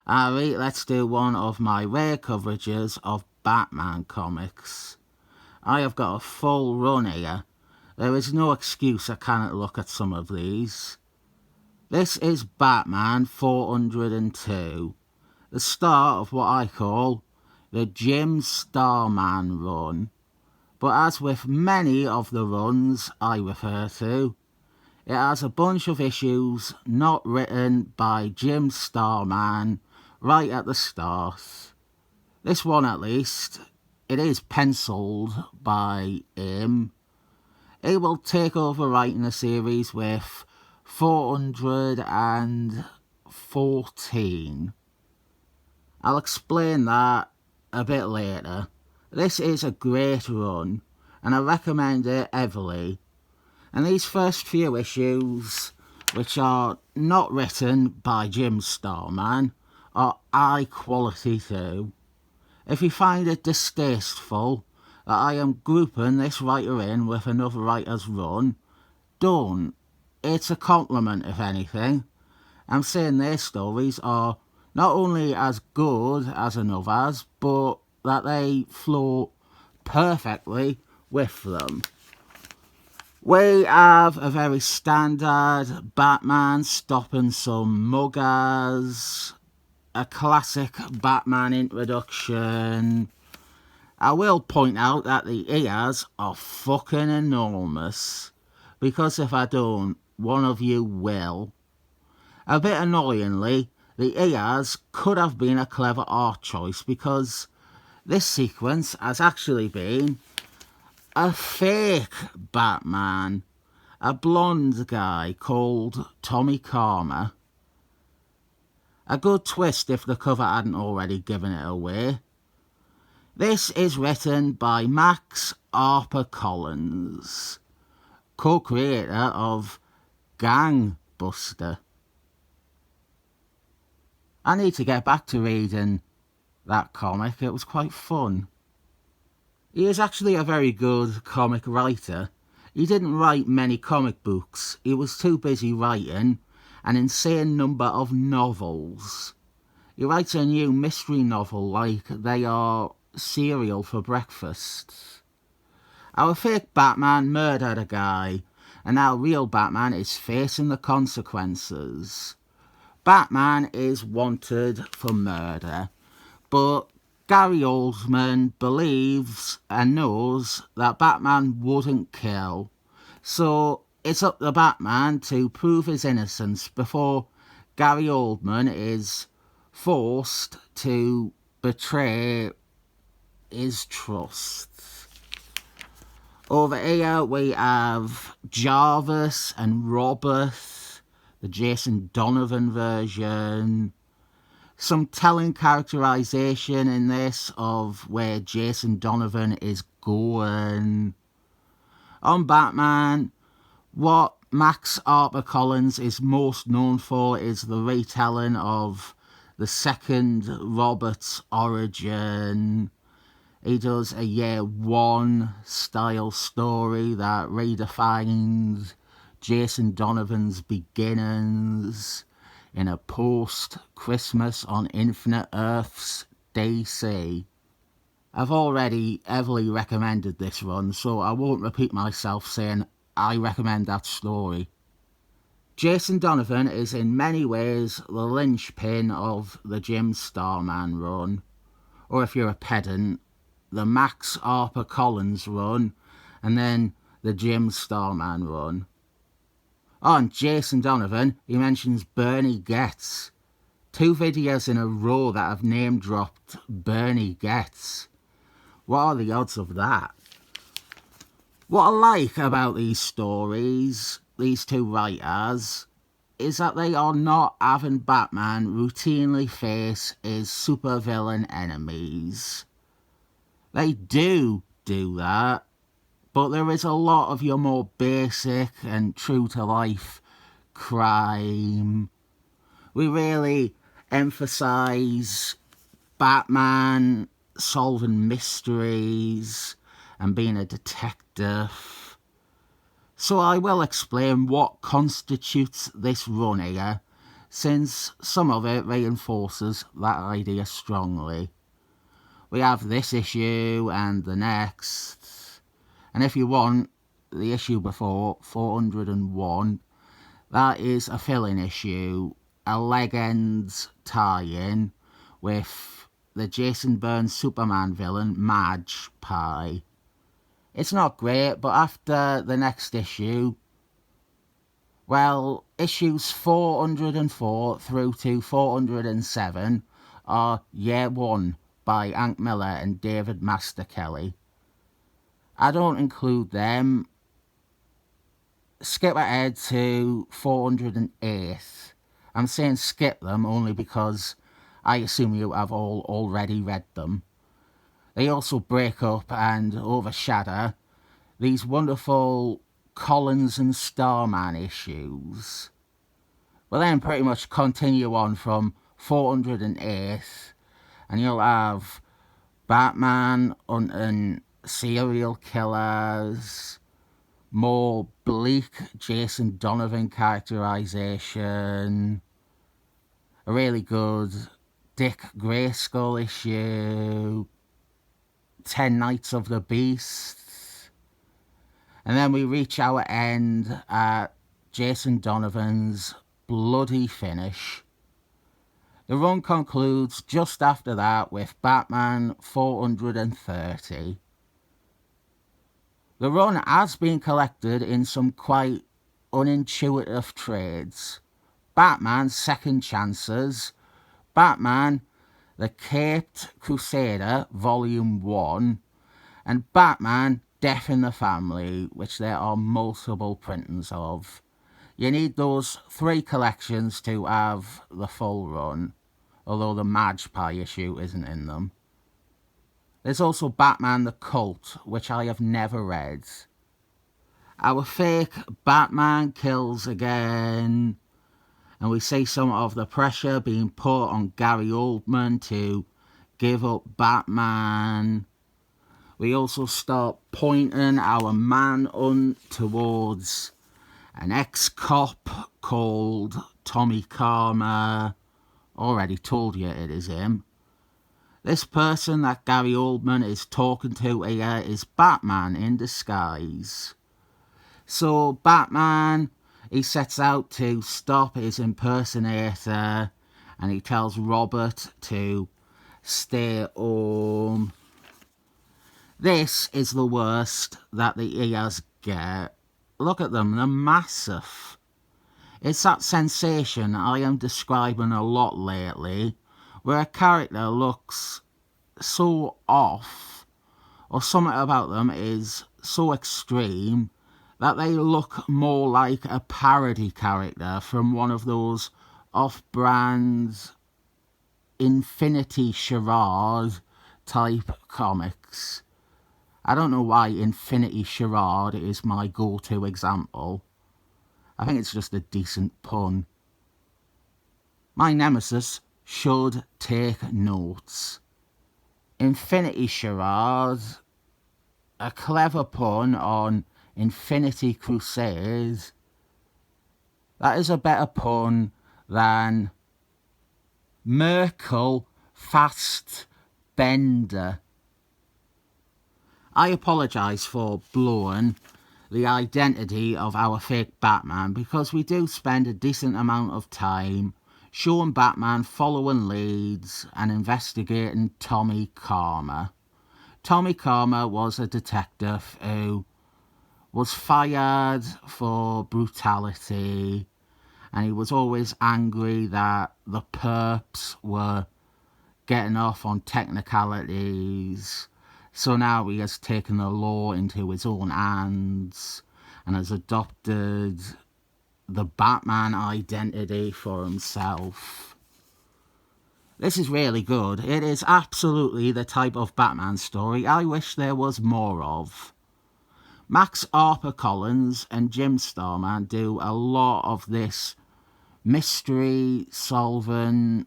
Alright, let's do one of my rare coverages of Batman comics. I have got a full run here. There is no excuse I cannot look at some of these. This is Batman 402, the start of what I call the Jim Starman run. But as with many of the runs I refer to, it has a bunch of issues not written by Jim Starman right at the start. This one at least, it is penciled by him. He will take over writing the series with 414. I'll explain that a bit later. This is a great run, and I recommend it heavily. And these first few issues, which are not written by Jim Starman, are high quality too. If you find it distasteful that I am grouping this writer in with another writer's run, don't. It's a compliment, if anything. I'm saying their stories are not only as good as another's, but that they flow perfectly with them. We have a very standard Batman stopping some muggers, a classic Batman introduction. I will point out that the ears are fucking enormous, because if I don't, one of you will. A bit annoyingly, the ears could have been a clever art choice, because this sequence has actually been a fake Batman, a blonde guy called Tommy Karma. A good twist if the cover hadn't already given it away. This is written by Max HarperCollins, co-creator of Gangbuster. I need to get back to reading that comic, it was quite fun. He is actually a very good comic writer. He didn't write many comic books, he was too busy writing an insane number of novels. He writes a new mystery novel like they are cereal for breakfast. Our fake Batman murdered a guy, and our real Batman is facing the consequences. Batman is wanted for murder, but Gary Oldman believes and knows that Batman wouldn't kill, so it's up to Batman to prove his innocence before Gary Oldman is forced to betray his trust. Over here we have Jarvis and Robert, the Jason Donovan version. Some telling characterization in this of where Jason Donovan is going. On Batman, what Max HarperCollins is most known for is the retelling of the second Robert's origin. He does a year one style story that redefined Jason Donovan's beginnings in a post-Christmas on Infinite Earths DC. I've already heavily recommended this run, so I won't repeat myself saying I recommend that story. Jason Donovan is in many ways the linchpin of the Jim Starman run, or if you're a pedant, the Max HarperCollins run, and then the Jim Starman run. On Jason Donovan, he mentions Bernie Getz. 2 videos in a row that have name-dropped Bernie Getz. What are the odds of that? What I like about these stories, these two writers, is that they are not having Batman routinely face his supervillain enemies. They do that, but there is a lot of your more basic and true-to-life crime. We really emphasise Batman solving mysteries and being a detective. So I will explain what constitutes this run here, since some of it reinforces that idea strongly. We have this issue and the next, and if you want, the issue before, 401, that is a fill-in issue, a Legends tie-in with the Jason Bourne Superman villain, Madge Pie. It's not great, but after the next issue, well, issues 404 through to 407 are Year One by Hank Miller and David Masterkelly. I don't include them. Skip ahead to 408. I'm saying skip them only because I assume you have all already read them. They also break up and overshadow these wonderful Collins and Starman issues. We'll then pretty much continue on from 408, and you'll have Batman hunting serial killers, more bleak Jason Donovan characterization, a really good Dick Grayskull issue, 10 Nights of the Beast, and then we reach our end at Jason Donovan's bloody finish. The run concludes just after that with Batman 430. The run has been collected in some quite unintuitive trades. Batman Second Chances, Batman The Caped Crusader Volume 1, and Batman Death in the Family, which there are multiple printings of. You need those 3 collections to have the full run, although the Madge Pie issue isn't in them. There's also Batman the Cult, which I have never read. Our fake Batman kills again, and we see some of the pressure being put on Gary Oldman to give up Batman. We also start pointing our manhunt towards an ex-cop called Tommy Karma. Already told you it is him. This person that Gary Oldman is talking to here is Batman in disguise. So Batman, he sets out to stop his impersonator, and he tells Robert to stay home. This is the worst that the ears get. Look at them, they're massive. It's that sensation I am describing a lot lately, where a character looks so off, or something about them is so extreme, that they look more like a parody character from one of those off-brand Infinity Charade type comics. I don't know why Infinity Charade is my go-to example. I think it's just a decent pun. My nemesis should take notes. Infinity Charade, a clever pun on Infinity Crusade. That is a better pun than Merkel Fast Bender. I apologise for blowing the identity of our fake Batman, because we do spend a decent amount of time showing Batman following leads and investigating Tommy Karma. Tommy Karma was a detective who was fired for brutality, and he was always angry that the perps were getting off on technicalities. So now he has taken the law into his own hands and has adopted the Batman identity for himself. This is really good. It is absolutely the type of Batman story I wish there was more of. Max HarperCollins and Jim Starman do a lot of this mystery solving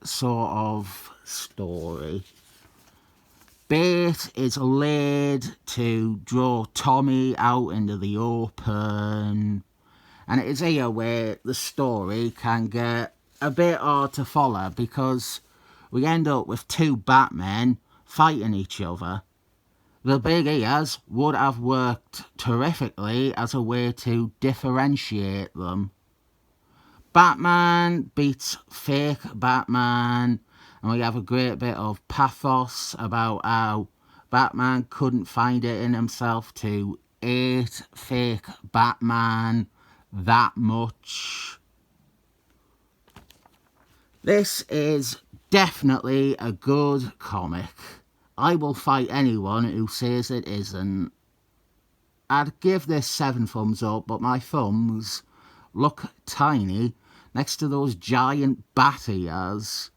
sort of story. Bait is laid to draw Tommy out into the open, And it is here where the story can get a bit hard to follow, because we end up with two Batmen fighting each other. The big ears would have worked terrifically as a way to differentiate them. Batman beats fake Batman, and we have a great bit of pathos about how Batman couldn't find it in himself to hate fake Batman that much. This is definitely a good comic. I will fight anyone who says it isn't. I'd give this 7 thumbs up, but my thumbs look tiny next to those giant bat ears.